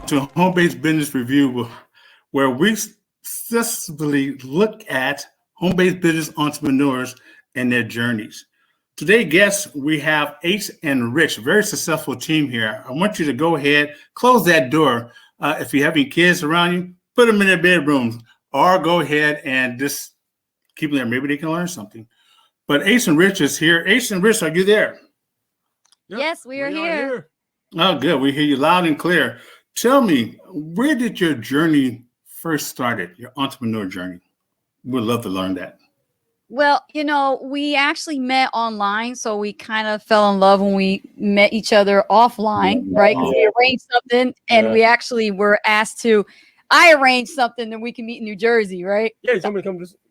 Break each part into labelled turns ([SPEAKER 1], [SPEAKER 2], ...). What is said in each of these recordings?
[SPEAKER 1] To Home-Based Business Review, where we successfully look at home-based business entrepreneurs and their journeys. Today, guests, we have Ace and Rich, a very successful team here. I want you to go ahead, close that door. If you have any kids around you, put them in their bedrooms, or go ahead and just keep them there. Maybe they can learn something. But Ace and Rich is here. Ace and Rich, are you there?
[SPEAKER 2] Yep, yes, we are here.
[SPEAKER 1] Oh, good. We hear you loud and clear. Tell me, where did your journey first started, your entrepreneur journey? We'd love to learn that.
[SPEAKER 2] Well, we actually met online, so we kind of fell in love when we met each other offline, right? Because we arranged something, and we actually were asked to. I arranged something that we can meet in New Jersey, right?
[SPEAKER 3] Yeah, somebody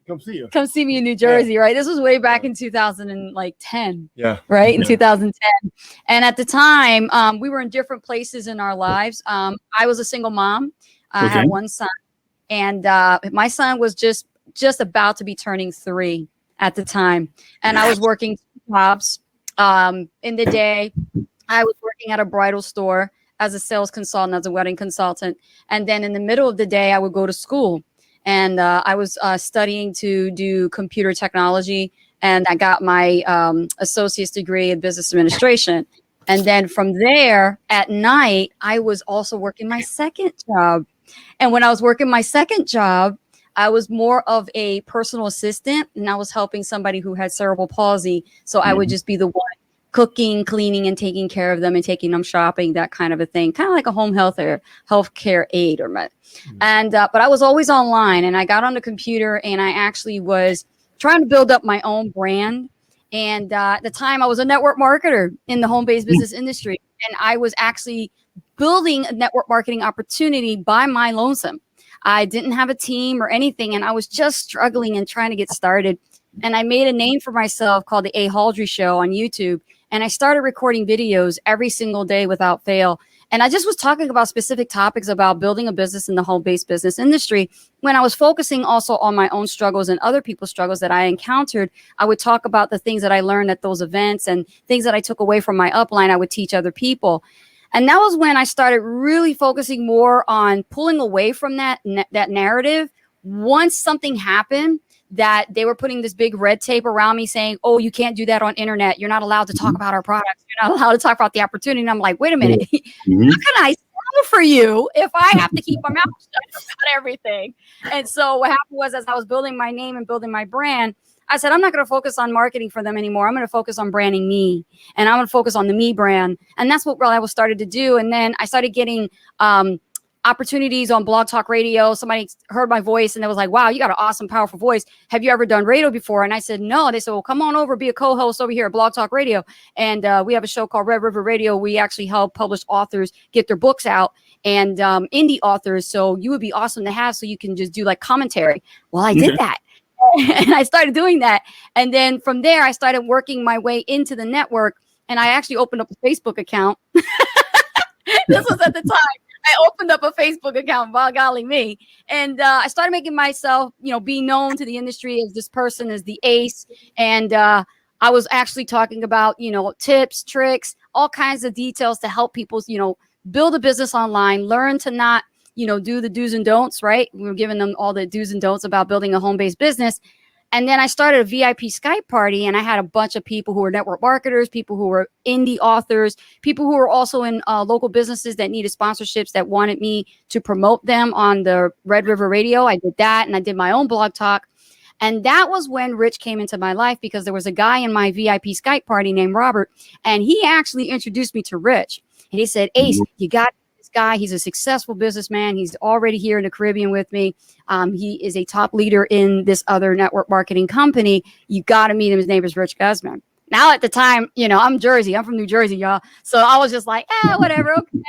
[SPEAKER 3] come see you.
[SPEAKER 2] Come see me in New Jersey, right? This was way back in 2010.
[SPEAKER 3] Yeah.
[SPEAKER 2] Right, in 2010. And at the time, we were in different places in our lives. I was a single mom. I had one son, and my son was just about to be turning 3 at the time. And I was working jobs. In the day, I was working at a bridal store as a sales consultant, as a wedding consultant. And then in the middle of the day, I would go to school. And I was studying to do computer technology. And I got my associate's degree in business administration. And then from there, at night, I was also working my second job. And when I was working my second job, I was more of a personal assistant, and I was helping somebody who had cerebral palsy. So I would just be the one cooking, cleaning, and taking care of them and taking them shopping, that kind of a thing, kind of like a home healthcare aide and but I was always online, and I got on the computer, and I actually was trying to build up my own brand. And at the time, I was a network marketer in the home-based business industry, and I was actually building a network marketing opportunity by my lonesome. I didn't have a team or anything, and I was just struggling and trying to get started. And I made a name for myself called the A. Haldry Show on YouTube. And I started recording videos every single day without fail. And I just was talking about specific topics about building a business in the home-based business industry. When I was focusing also on my own struggles and other people's struggles that I encountered, I would talk about the things that I learned at those events and things that I took away from my upline. I would teach other people. And that was when I started really focusing more on pulling away from that narrative. Once something happened that they were putting this big red tape around me saying, oh, you can't do that on internet. You're not allowed to talk about our products. You're not allowed to talk about the opportunity. And I'm like, wait a minute, how can I sell for you if I have to keep my mouth shut about everything? And so what happened was, as I was building my name and building my brand, I said, I'm not going to focus on marketing for them anymore. I'm going to focus on branding me, and I'm going to focus on the me brand. And that's what I was started to do. And then I started getting opportunities on Blog Talk Radio. Somebody heard my voice and they was like, wow, you got an awesome, powerful voice. Have you ever done radio before? And I said, no. They said, well, come on over, be a co-host over here at Blog Talk Radio. And we have a show called Red River Radio. We actually help published authors get their books out, and indie authors. So you would be awesome to have, so you can just do like commentary. Well, I did that. And I started doing that. And then from there, I started working my way into the network. And I actually opened up a Facebook account. This was at the time. I opened up a Facebook account, by golly me. And I started making myself, be known to the industry as this person, as the ace. And I was actually talking about, tips, tricks, all kinds of details to help people, build a business online, learn to not, do the do's and don'ts, right? We were giving them all the do's and don'ts about building a home-based business. And then I started a VIP Skype party, and I had a bunch of people who were network marketers, people who were indie authors, people who were also in local businesses that needed sponsorships that wanted me to promote them on the Red River Radio. I did that, and I did my own blog talk. And that was when Rich came into my life, because there was a guy in my VIP Skype party named Robert, and he actually introduced me to Rich. And he said, Ace, you got this guy. He's a successful businessman. He's already here in the Caribbean with me. He is a top leader in this other network marketing company. You got to meet him. His name is Rich Guzman. Now, at the time, I'm Jersey. I'm from New Jersey, y'all. So I was just like, whatever. Okay.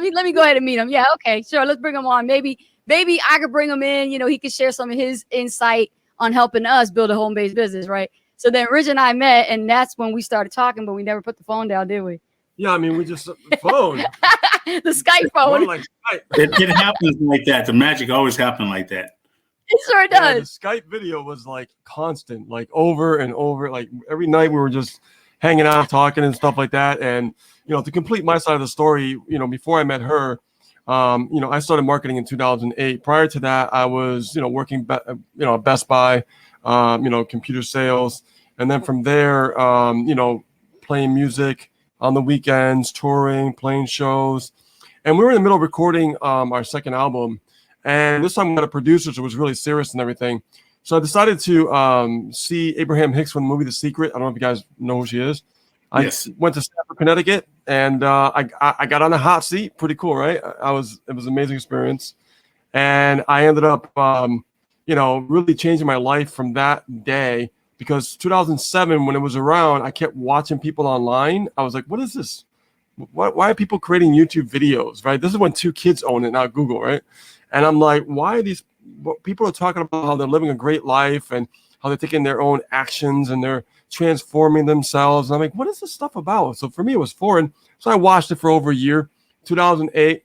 [SPEAKER 2] Let me go ahead and meet him. Yeah, okay, sure. Let's bring him on. Maybe I could bring him in. He could share some of his insight on helping us build a home-based business, right? So then Rich and I met, and that's when we started talking, but we never put the phone down, did we?
[SPEAKER 3] Yeah, we just the phone.
[SPEAKER 2] The Skype phone.
[SPEAKER 3] Like Skype.
[SPEAKER 1] It happens like that. The magic always happened like that.
[SPEAKER 2] It sure
[SPEAKER 3] Yeah, the
[SPEAKER 2] does.
[SPEAKER 3] Skype video was like constant, like over and over. Like every night we were just hanging out, talking and stuff like that. And, you know, to complete my side of the story, you know, before I met her, you know, I started marketing in 2008. Prior to that, I was, you know, working, you know, at Best Buy, you know, computer sales. And then from there, you know, playing music on the weekends, touring, playing shows. And we were in the middle of recording our second album. And this time we had a producer, so it was really serious and everything. So I decided to see Abraham Hicks from the movie The Secret. I don't know if you guys know who she is. I went to Stamford, Connecticut, and I got on the hot seat. Pretty cool, right? It was an amazing experience. And I ended up, you know, really changing my life from that day, because 2007, when it was around, I kept watching people online. I was like, what is this? Why are people creating YouTube videos, right? This is when 2Kids own it, not Google, right? And I'm like, why are these people are talking about how they're living a great life and how they're taking their own actions and they're transforming themselves. And I'm like, what is this stuff about? So for me, it was foreign. So I watched it for over a year. 2008,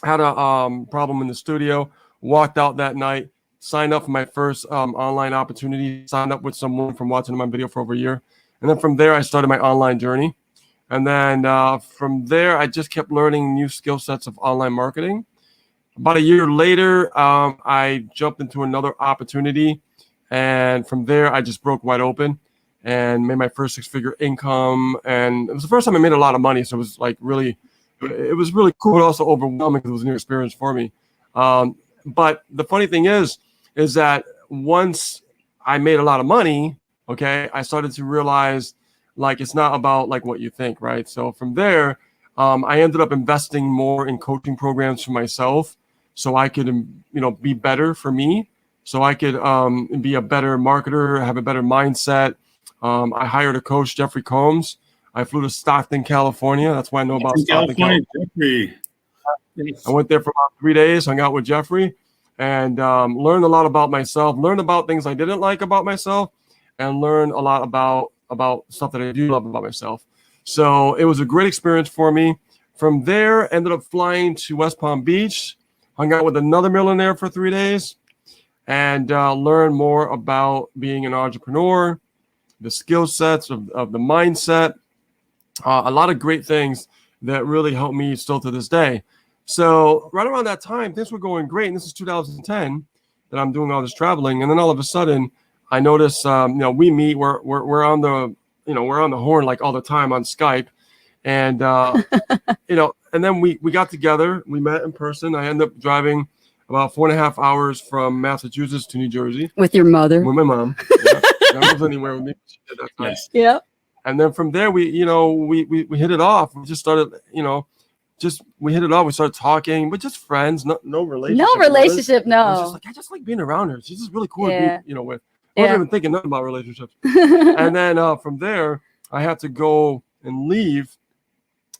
[SPEAKER 3] had a problem in the studio, walked out that night, signed up for my first online opportunity, signed up with someone from watching my video for over a year. And then from there, I started my online journey. And then from there, I just kept learning new skill sets of online marketing. About a year later, I jumped into another opportunity. And from there, I just broke wide open and made my first 6-figure income. And it was the first time I made a lot of money. So it was like really, it was really cool, but also overwhelming because it was a new experience for me. But the funny thing is that once I made a lot of money, okay, I started to realize like it's not about like what you think, right? So from there, I ended up investing more in coaching programs for myself, so I could, you know, be better for me, so I could be a better marketer, have a better mindset. I hired a coach, Jeffrey Combs. I flew to Stockton, California. That's why I know about Stockton, California.
[SPEAKER 1] Jeffrey. Yes.
[SPEAKER 3] I went there for about 3 days, hung out with Jeffrey, and learned a lot about myself, learned about things I didn't like about myself, and learned a lot about stuff that I do love about myself. So it was a great experience for me. From there, ended up flying to West Palm Beach, hung out with another millionaire for 3 days, and learned more about being an entrepreneur, the skill sets of the mindset, a lot of great things that really helped me still to this day. So right around that time, things were going great. And this is 2010 that I'm doing all this traveling. And then all of a sudden, I notice, you know, we meet, we're on the, you know, we're on the horn like all the time on Skype. And, you know, and then we got together, we met in person. I ended up driving about 4.5 hours from Massachusetts to New Jersey.
[SPEAKER 2] With your mother?
[SPEAKER 3] With my mom. Yeah. I wasn't anywhere with me. She did that time.
[SPEAKER 1] Yes.
[SPEAKER 2] Yeah.
[SPEAKER 3] And then from there, we hit it off. We just started, you know, we hit it off. We started talking. We're just friends. No relationship.
[SPEAKER 2] No relationship.
[SPEAKER 3] I was
[SPEAKER 2] No.
[SPEAKER 3] just like, I just like being around her. She's just really cool
[SPEAKER 2] Yeah.
[SPEAKER 3] to be, you know, with. I wasn't even thinking nothing about relationships. And then from there, I had to go and leave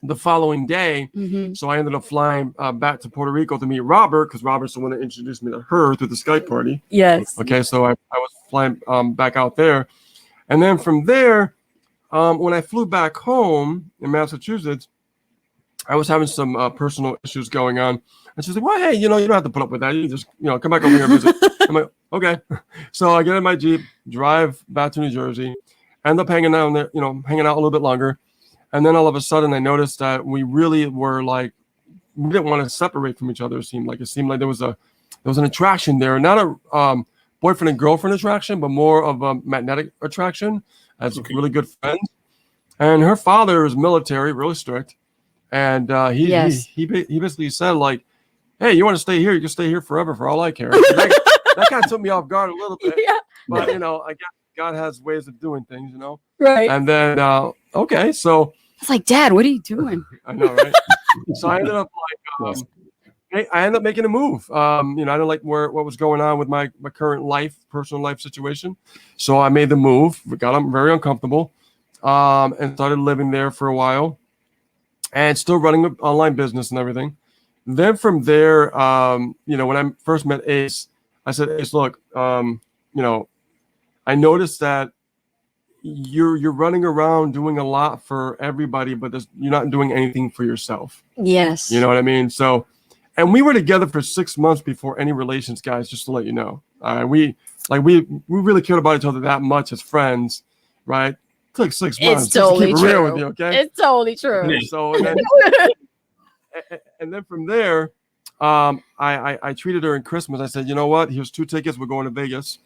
[SPEAKER 3] the following day.
[SPEAKER 2] Mhm.
[SPEAKER 3] So I ended up flying back to Puerto Rico to meet Robert, because Robert's the one that introduced me to her through the Skype party.
[SPEAKER 2] Yes.
[SPEAKER 3] Okay, so I was flying back out there. And then from there, when I flew back home in Massachusetts, I was having some personal issues going on. And she's like, well, hey, you know, you don't have to put up with that. You just, you know, come back over here and visit. I'm like, okay. So I get in my Jeep, drive back to New Jersey, end up hanging out there, you know, hanging out a little bit longer. And then all of a sudden I noticed that we really were like, we didn't want to separate from each other. It seemed like there was an attraction there, not a boyfriend and girlfriend attraction, but more of a magnetic attraction as really good friends. And her father is military, really strict. And he basically said, like, hey, you want to stay here? You can stay here forever for all I care. That kind of took me off guard a little bit. Yeah. But, you know, I guess God has ways of doing things, you know?
[SPEAKER 2] Right.
[SPEAKER 3] And then, okay, so.
[SPEAKER 2] It's like, Dad, what are you doing?
[SPEAKER 3] I know, right? So I ended up I ended up making a move. You know, I didn't like what was going on with my current personal life situation. So I made the move, got very uncomfortable, and started living there for a while. And still running an online business and everything. Then from there, you know, when I first met Ace, I said, Ace, look, you know, I noticed that you're running around doing a lot for everybody, but you're not doing anything for yourself.
[SPEAKER 2] Yes.
[SPEAKER 3] You know what I mean? So, and we were together for 6 months before any relations, guys, just to let you know. We really cared about each other that much as friends, right? It took 6 months.
[SPEAKER 2] It's totally
[SPEAKER 3] just to keep it real
[SPEAKER 2] true.
[SPEAKER 3] with you, okay?
[SPEAKER 2] It's totally true.
[SPEAKER 3] Yeah, so and then from there, I treated her in Christmas. I said, you know what? Here's 2 tickets. We're going to Vegas.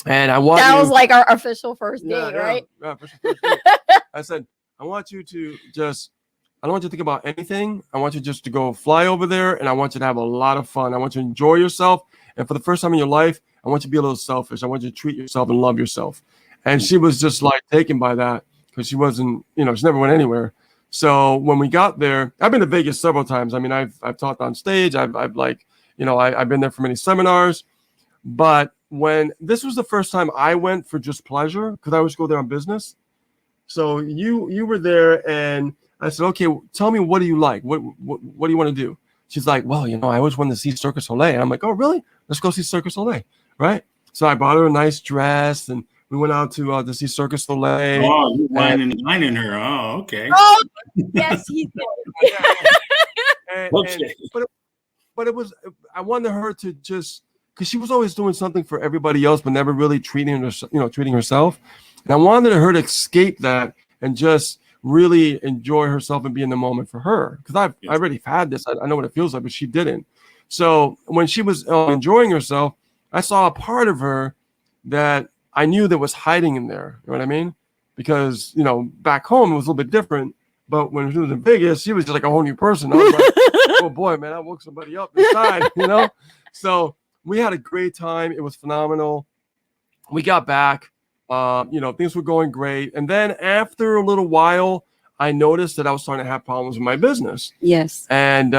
[SPEAKER 3] And I want
[SPEAKER 2] That
[SPEAKER 3] you,
[SPEAKER 2] was like our official first date, right?
[SPEAKER 3] Yeah, official first date. I said, I want you to I don't want you to think about anything. I want you just to go fly over there, and I want you to have a lot of fun. I want you to enjoy yourself. And for the first time in your life, I want you to be a little selfish. I want you to treat yourself and love yourself. And she was just like taken by that because she wasn't, she never went anywhere. So when we got there, I've been to Vegas several times. I mean, I've talked on stage. I've been there for many seminars. But when this was the first time I went for just pleasure, because I always go there on business. So you were there, and I said, okay, tell me, what do you like? What do you want to do? She's like, well, I always wanted to see Cirque du Soleil. And I'm like, oh, really? Let's go see Cirque du Soleil, right? So I bought her a nice dress, and we went out to see Cirque du Soleil.
[SPEAKER 1] Oh, you whining her. Oh, okay.
[SPEAKER 2] Oh, yes, he did.
[SPEAKER 1] Okay.
[SPEAKER 3] But it was, I wanted her to just, because she was always doing something for everybody else, but never really treating herself. And I wanted her to escape that and just really enjoy herself and be in the moment for her. Because I already had this. I know what it feels like, but she didn't. So when she was enjoying herself, I saw a part of her that I knew that was hiding in there. You know what I mean? Because, back home it was a little bit different. But when she was in Vegas, she was just like a whole new person. I was like, oh boy, man, I woke somebody up inside, So we had a great time. It was phenomenal. We got back. Things were going great. And then after a little while, I noticed that I was starting to have problems with my business.
[SPEAKER 2] Yes.
[SPEAKER 3] And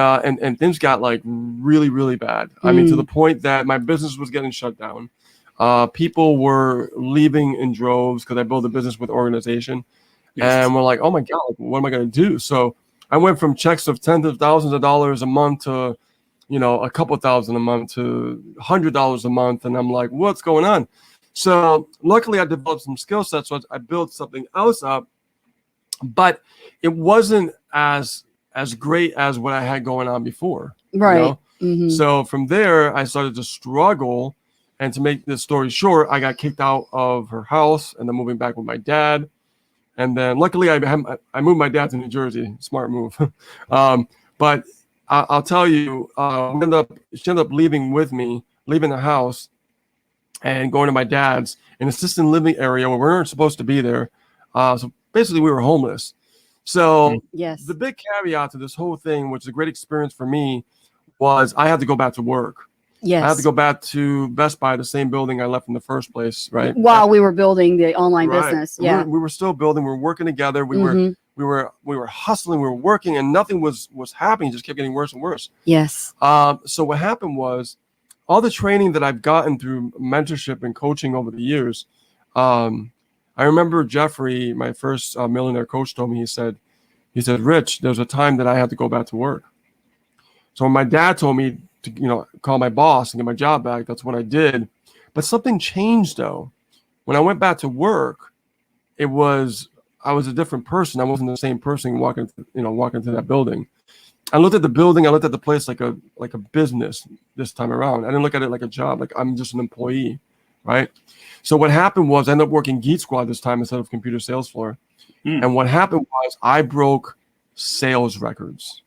[SPEAKER 3] things got like really, really bad. I mean, to the point that my business was getting shut down. People were leaving in droves because I built a business with organization. Yes. And we're like, oh my God, what am I going to do? So I went from checks of tens of thousands of dollars a month to, a couple thousand a month to $100 a month. And I'm like, what's going on? So luckily I developed some skill sets. So I built something else up, but it wasn't as great as what I had going on before.
[SPEAKER 2] Right.
[SPEAKER 3] Mm-hmm. So from there, I started to struggle. And to make this story short, I got kicked out of her house and then moving back with my dad. And then luckily I moved my dad to New Jersey. Smart move. But I'll tell you, she ended up leaving with me, leaving the house and going to my dad's, an assisted living area where we weren't supposed to be there. So basically we were homeless. So
[SPEAKER 2] yes,
[SPEAKER 3] the big caveat to this whole thing, which is a great experience for me, was I had to go back to work.
[SPEAKER 2] Yes.
[SPEAKER 3] I had to go back to Best Buy, the same building I left in the first place, right?
[SPEAKER 2] While we were building the online business. Yeah.
[SPEAKER 3] We were still building, we were working together, we were hustling, we were working, and nothing was happening, it just kept getting worse and worse.
[SPEAKER 2] Yes.
[SPEAKER 3] So what happened was all the training that I've gotten through mentorship and coaching over the years, I remember Jeffrey, my first millionaire coach, told me, he said, Rich, there's a time that I had to go back to work. So when my dad told me to, call my boss and get my job back, that's what I did. But something changed though. When I went back to work, I was a different person. I wasn't the same person walking into that building. I looked at the building, I looked at the place like a business this time around. I didn't look at it like a job, like I'm just an employee, right? So what happened was I ended up working Geek Squad this time instead of Computer Sales Floor. And what happened was I broke sales records.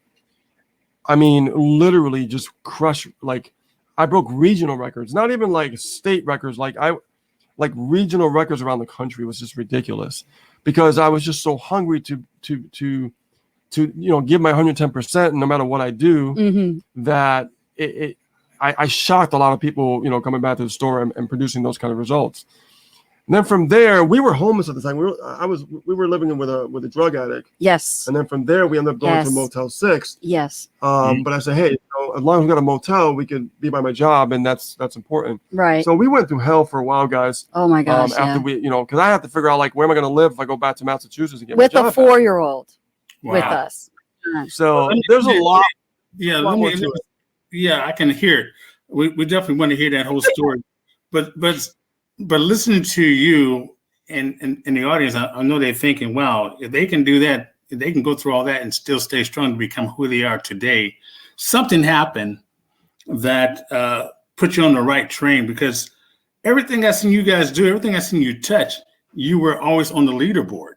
[SPEAKER 3] I mean, literally just crushed, like I broke regional records, not even like state records. Like regional records around the country. Was just ridiculous because I was just so hungry to give my 110%, no matter what I do, that I shocked a lot of people, coming back to the store and producing those kind of results. And then from there, we were homeless at the time. We were living with a drug addict.
[SPEAKER 2] Yes.
[SPEAKER 3] And then from there, we ended up going to Motel 6.
[SPEAKER 2] Yes.
[SPEAKER 3] But I said, hey, as long as we got a motel, we could be by my job, and that's important.
[SPEAKER 2] Right.
[SPEAKER 3] So we went through hell for a while, guys.
[SPEAKER 2] Oh my gosh.
[SPEAKER 3] After we, because I have to figure out like where am I going to live if I go back to Massachusetts and get
[SPEAKER 2] with
[SPEAKER 3] my job
[SPEAKER 2] a 4-year-old with us.
[SPEAKER 3] So there's a lot.
[SPEAKER 1] Yeah.
[SPEAKER 3] To it.
[SPEAKER 1] Yeah, I can hear it. We definitely want to hear that whole story, but listening to you, in the audience, I know they're thinking, wow, if they can do that, if they can go through all that and still stay strong to become who they are today, something happened that put you on the right train, because everything I've seen you guys do, everything I've seen you touch, you were always on the leaderboard.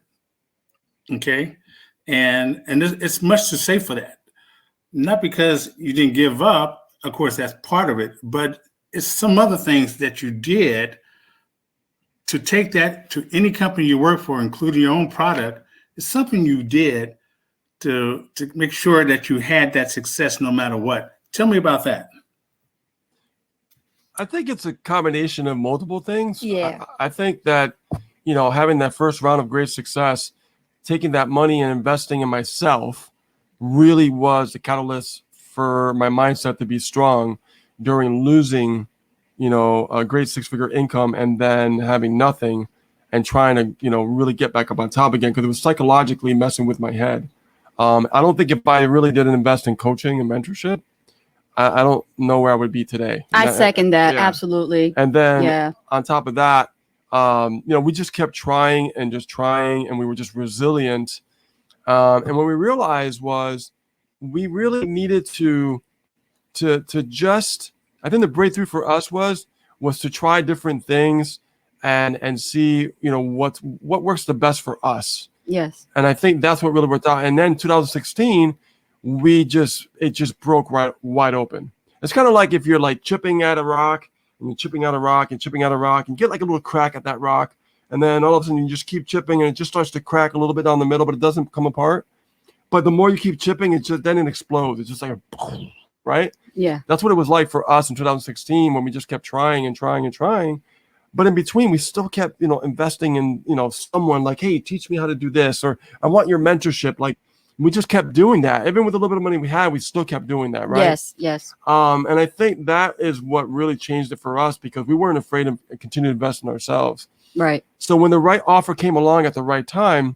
[SPEAKER 1] Okay. And it's much to say for that. Not because you didn't give up, of course, that's part of it, but it's some other things that you did to take that to any company you work for, including your own product. It's something you did to make sure that you had that success no matter what. Tell me about that.
[SPEAKER 3] I think it's a combination of multiple things.
[SPEAKER 2] Yeah.
[SPEAKER 3] I think that, you know, having that first round of great success, taking that money and investing in myself really was the catalyst for my mindset to be strong during losing, you know, a great six-figure income and then having nothing and trying to, you know, really get back up on top again, because it was psychologically messing with my head. I don't think if I really didn't invest in coaching and mentorship, I don't know where I would be today.
[SPEAKER 2] I second that.
[SPEAKER 3] Yeah.
[SPEAKER 2] Absolutely.
[SPEAKER 3] And then
[SPEAKER 2] Yeah.
[SPEAKER 3] on top of that, you know, we just kept trying and just trying, and we were just resilient. And what we realized was we really needed to just, I think the breakthrough for us was to try different things and see, you know, what works the best for us.
[SPEAKER 2] Yes.
[SPEAKER 3] And I think that's what really worked out. And then 2016, it just broke wide open. It's kind of like if you're like chipping at a rock and you're chipping out a rock and chipping out a rock and get like a little crack at that rock. And then all of a sudden you just keep chipping and it just starts to crack a little bit down the middle, but it doesn't come apart. But the more you keep chipping, then it explodes. It's just like a boom, right?
[SPEAKER 2] Yeah.
[SPEAKER 3] That's what it was like for us in 2016 when we just kept trying and trying and trying. But in between, we still kept, you know, investing in, you know, someone like, hey, teach me how to do this, or I want your mentorship. Like, we just kept doing that. Even with a little bit of money we had, we still kept doing that, right?
[SPEAKER 2] Yes, yes.
[SPEAKER 3] And I think that is what really changed it for us, because we weren't afraid to continue to invest in ourselves.
[SPEAKER 2] Right.
[SPEAKER 3] So when the right offer came along at the right time,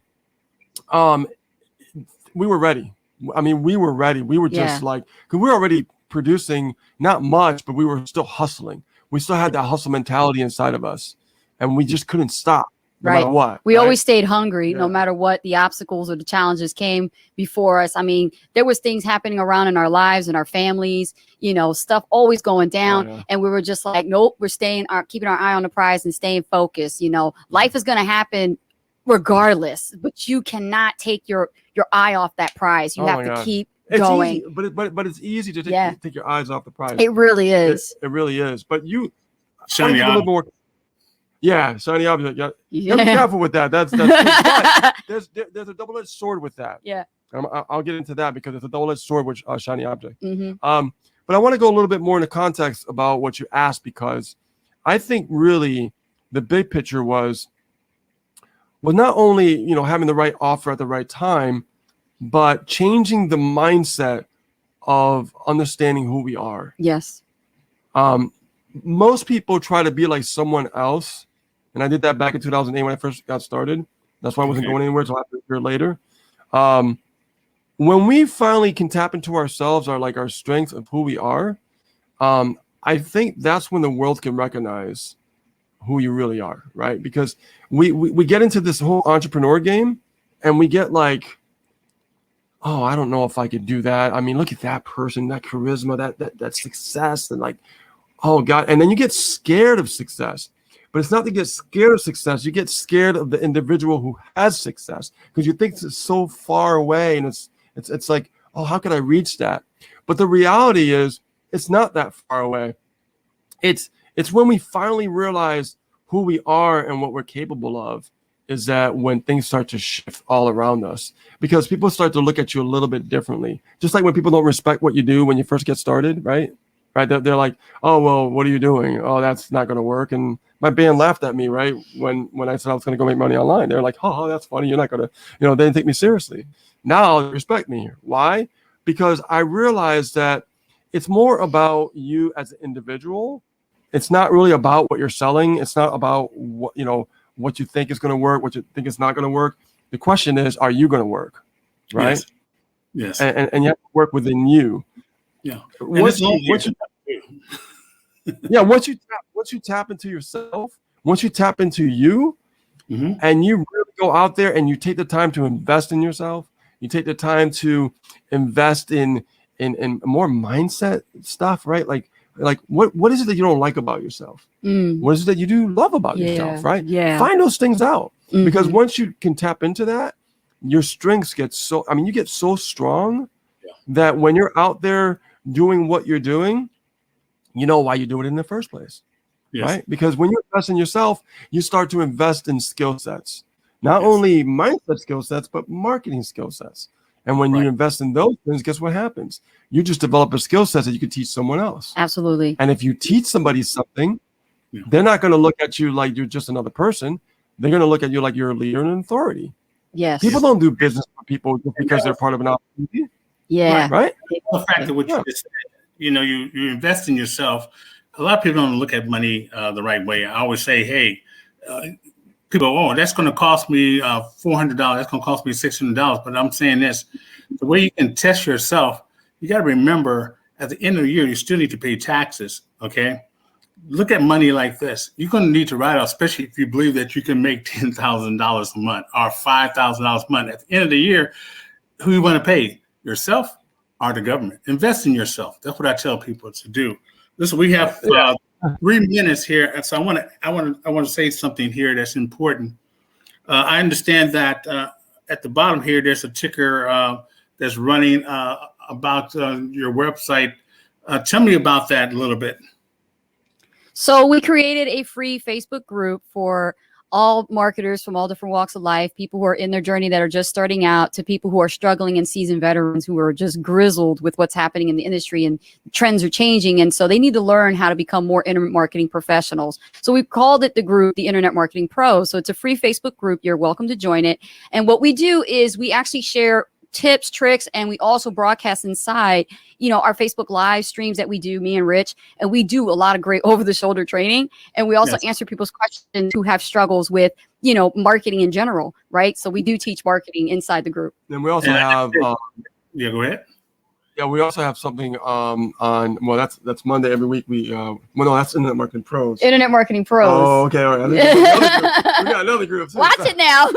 [SPEAKER 3] we were ready. I mean, we were ready. We were just like, because we were already producing not much, but we were still hustling. We still had that hustle mentality inside of us, and we just couldn't stop. No matter what.
[SPEAKER 2] We always stayed hungry, no matter what the obstacles or the challenges came before us. I mean, there was things happening around in our lives and our families, you know, stuff always going down. And we were just like, nope, we're keeping our eye on the prize and staying focused. You know, life is going to happen regardless, but you cannot take your eye off that prize. You have to keep going.
[SPEAKER 3] Easy, but it's easy to take your eyes off the prize.
[SPEAKER 2] It really is.
[SPEAKER 3] It really is. But
[SPEAKER 1] shiny object.
[SPEAKER 3] Yeah, shiny object. Yeah. You gotta be careful with that. That's there's a double-edged sword with that.
[SPEAKER 2] Yeah.
[SPEAKER 3] I'll get into that because it's a double-edged sword with shiny object.
[SPEAKER 2] Mm-hmm.
[SPEAKER 3] But I want to go a little bit more into context about what you asked, because I think really the big picture was not only, you know, having the right offer at the right time, but changing the mindset of understanding who we are.
[SPEAKER 2] Yes.
[SPEAKER 3] Most people try to be like someone else, and I did that back in 2008 when I first got started. That's why I wasn't going anywhere until after a year later. When we finally can tap into ourselves, our strength of who we are, I think that's when the world can recognize who you really are, right? Because we get into this whole entrepreneur game, and we get like, oh, I don't know if I could do that. I mean, look at that person, that charisma, that success, and like, oh God. And then you get scared of success. But it's not to get scared of success. You get scared of the individual who has success, because you think it's so far away, and it's like, oh, how could I reach that? But the reality is, it's not that far away. It's when we finally realize who we are and what we're capable of, is that when things start to shift all around us, because people start to look at you a little bit differently. Just like when people don't respect what you do when you first get started, right? They're like, oh, well, what are you doing? Oh, that's not going to work. And my band laughed at me, right? When I said I was going to go make money online, they're like, oh, that's funny. You're not going to, you know, they didn't take me seriously. Now they respect me. Why? Because I realized that it's more about you as an individual. It's not really about what you're selling. It's not about what you think is going to work, what you think is not going to work. The question is, are you going to work? Right?
[SPEAKER 1] Yes.
[SPEAKER 3] And you have to work within you.
[SPEAKER 1] Yeah.
[SPEAKER 3] Once you tap into yourself, once you tap into you, and you really go out there and you take the time to invest in yourself, you take the time to invest in more mindset stuff, right? Like what is it that you don't like about yourself? What is it that you do love about yourself, right?
[SPEAKER 2] Yeah.
[SPEAKER 3] Find those things out, because once you can tap into that, your strengths get you get so strong that when you're out there doing what you're doing, you know why you do it in the first place. Yes. Right? Because when you invest in yourself, you start to invest in skill sets, not only mindset skill sets, but marketing skill sets. And when you invest in those things, guess what happens? You just develop a skill set that you can teach someone else.
[SPEAKER 2] Absolutely.
[SPEAKER 3] And if you teach somebody something, they're not going to look at you like you're just another person. They're going to look at you like you're a leader and an authority.
[SPEAKER 2] Yes.
[SPEAKER 3] People don't do business with people just because they're part of an opportunity.
[SPEAKER 2] Yeah.
[SPEAKER 3] Right?
[SPEAKER 1] The fact that what you just said, you invest in yourself. A lot of people don't look at money the right way. I always say, hey, people, that's going to cost me $400. That's going to cost me $600. But I'm saying this, the way you can test yourself, you got to remember at the end of the year, you still need to pay taxes. Okay. Look at money like this. You're going to need to write off, especially if you believe that you can make $10,000 a month or $5,000 a month. At the end of the year, who you want to pay? Yourself or the government? Invest in yourself. That's what I tell people to do. Listen, we have 3 minutes here, and so I want to say something here that's important. I understand that at the bottom here, there's a ticker that's running about your website. Tell me about that a little bit.
[SPEAKER 2] So we created a free Facebook group for all marketers from all different walks of life, people who are in their journey that are just starting out, to people who are struggling, and seasoned veterans who are just grizzled with what's happening in the industry, and trends are changing. And so they need to learn how to become more internet marketing professionals. So we've called it the group, the Internet Marketing Pros. So it's a free Facebook group. You're welcome to join it. And what we do is we actually share tips, tricks, and we also broadcast inside, our Facebook live streams that we do, me and Rich, and we do a lot of great over-the-shoulder training. And we also answer people's questions who have struggles with, marketing in general, right? So we do teach marketing inside the group.
[SPEAKER 3] And we also have,
[SPEAKER 1] go ahead.
[SPEAKER 3] Yeah, we also have something that's Monday every week. That's Internet Marketing Pros.
[SPEAKER 2] Internet Marketing Pros.
[SPEAKER 3] Oh, okay, all right. We got another group too.
[SPEAKER 2] Watch it now.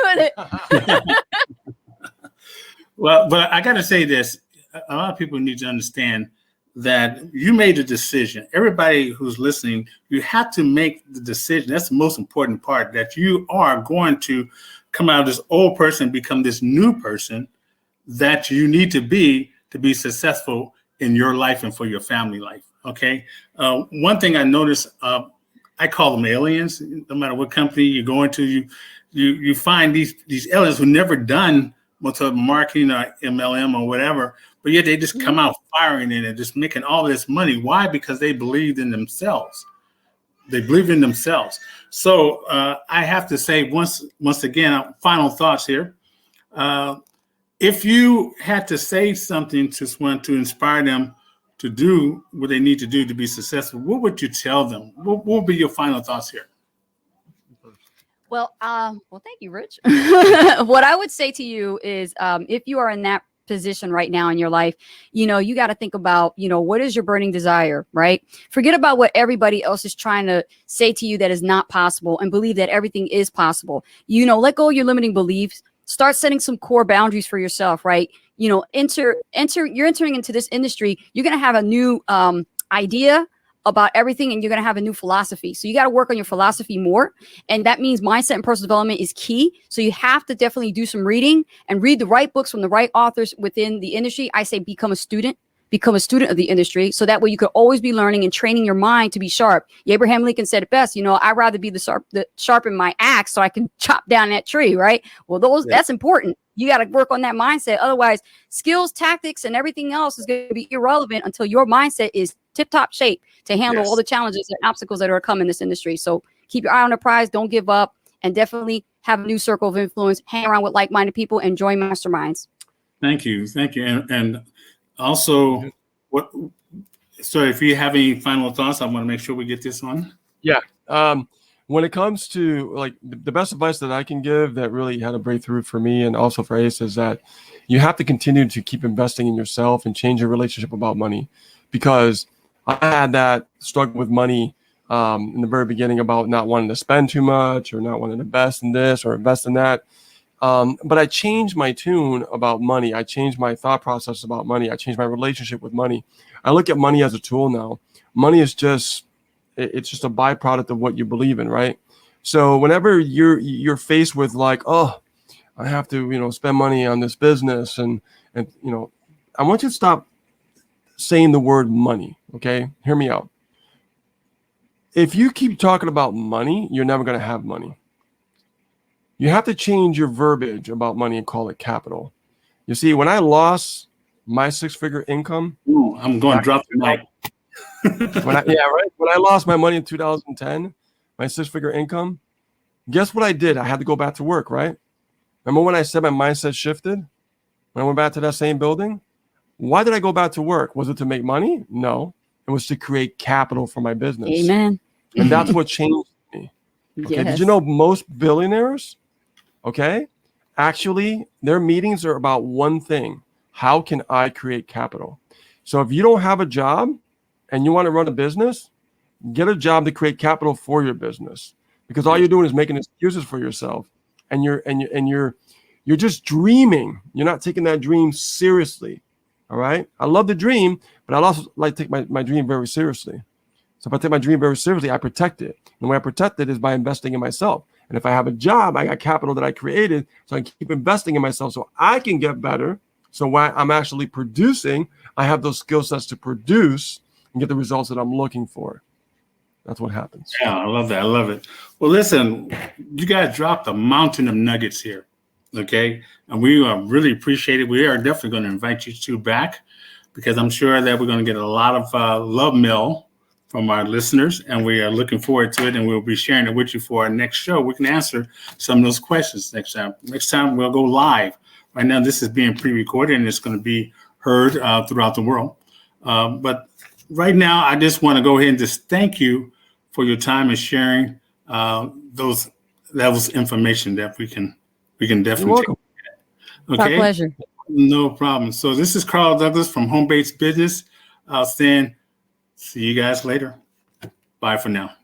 [SPEAKER 1] Well, but I got to say this. A lot of people need to understand that you made a decision. Everybody who's listening, you have to make the decision. That's the most important part, that you are going to come out of this old person and become this new person that you need to be successful in your life and for your family life. Okay. One thing I noticed, I call them aliens. No matter what company you go into, you find these aliens who never done marketing or MLM or whatever, but yet they just come out firing in it, just making all this money. Why? Because they believed in themselves. They believe in themselves. So I have to say, once again, final thoughts here. If you had to say something to someone to inspire them to do what they need to do to be successful, what would you tell them? What would be your final thoughts here?
[SPEAKER 2] Well, thank you, Rich. What I would say to you is, if you are in that position right now in your life, you got to think about, what is your burning desire, right? Forget about what everybody else is trying to say to you that is not possible, and believe that everything is possible. Let go of your limiting beliefs. Start setting some core boundaries for yourself, right? You're entering into this industry. You're going to have a new idea about everything, and you're going to have a new philosophy. So you got to work on your philosophy more. And that means mindset and personal development is key. So you have to definitely do some reading and read the right books from the right authors within the industry. I say become a student of the industry. So that way you could always be learning and training your mind to be sharp. Abraham Lincoln said it best, I'd rather be the sharpen my axe so I can chop down that tree, right? Well, that's important. You got to work on that mindset. Otherwise, skills, tactics, and everything else is going to be irrelevant until your mindset is tip-top shape to handle all the challenges and obstacles that are coming in this industry. So keep your eye on the prize, don't give up, and definitely have a new circle of influence, hang around with like-minded people, and join masterminds.
[SPEAKER 1] Thank you. And also, so if you have any final thoughts, I want to make sure we get this on.
[SPEAKER 3] Yeah. When it comes to like the best advice that I can give that really had a breakthrough for me and also for Ace is that you have to continue to keep investing in yourself and change your relationship about money, because I had that struggle with money in the very beginning about not wanting to spend too much or not wanting to invest in this or invest in that. But I changed my tune about money. I changed my thought process about money. I changed my relationship with money. I look at money as a tool now. Money is it's just a byproduct of what you believe in, right? So whenever you're faced with like, oh, I have to, spend money on this business and I want you to stop saying the word money, okay? Hear me out. If you keep talking about money, you're never going to have money. You have to change your verbiage about money and call it capital. You see, when I lost my six-figure income,
[SPEAKER 1] I'm going to drop the mic.
[SPEAKER 3] When I lost my money in 2010, my six-figure income, guess what I did? I had to go back to work, right? Remember when I said my mindset shifted? When I went back to that same building? Why did I go back to work? Was it to make money? No. It was to create capital for my business.
[SPEAKER 2] Amen.
[SPEAKER 3] And that's what changed me. Okay.
[SPEAKER 2] Yes.
[SPEAKER 3] Did you know most billionaires, okay, actually their meetings are about one thing. How can I create capital? So if you don't have a job and you want to run a business, get a job to create capital for your business, because all you're doing is making excuses for yourself, and you're just dreaming. You're not taking that dream seriously. All right. I love the dream, but I also like to take my dream very seriously. So if I take my dream very seriously, I protect it. And the way I protect it is by investing in myself. And if I have a job, I got capital that I created, so I can keep investing in myself so I can get better. So when I'm actually producing, I have those skill sets to produce and get the results that I'm looking for. That's what happens.
[SPEAKER 1] Yeah, I love that. I love it. Well, listen, you guys dropped a mountain of nuggets here. Okay. And we really appreciate it. We are definitely going to invite you two back, because I'm sure that we're going to get a lot of love mail from our listeners, and we are looking forward to it. And we'll be sharing it with you for our next show. We can answer some of those questions next time. Next time we'll go live. Right now, this is being pre-recorded and it's going to be heard throughout the world. But right now, I just want to go ahead and just thank you for your time and sharing those levels of information that we can definitely take. Okay.
[SPEAKER 2] My pleasure.
[SPEAKER 1] No problem. So this is Carl Douglas from Home Based Business. Saying, see you guys later. Bye for now.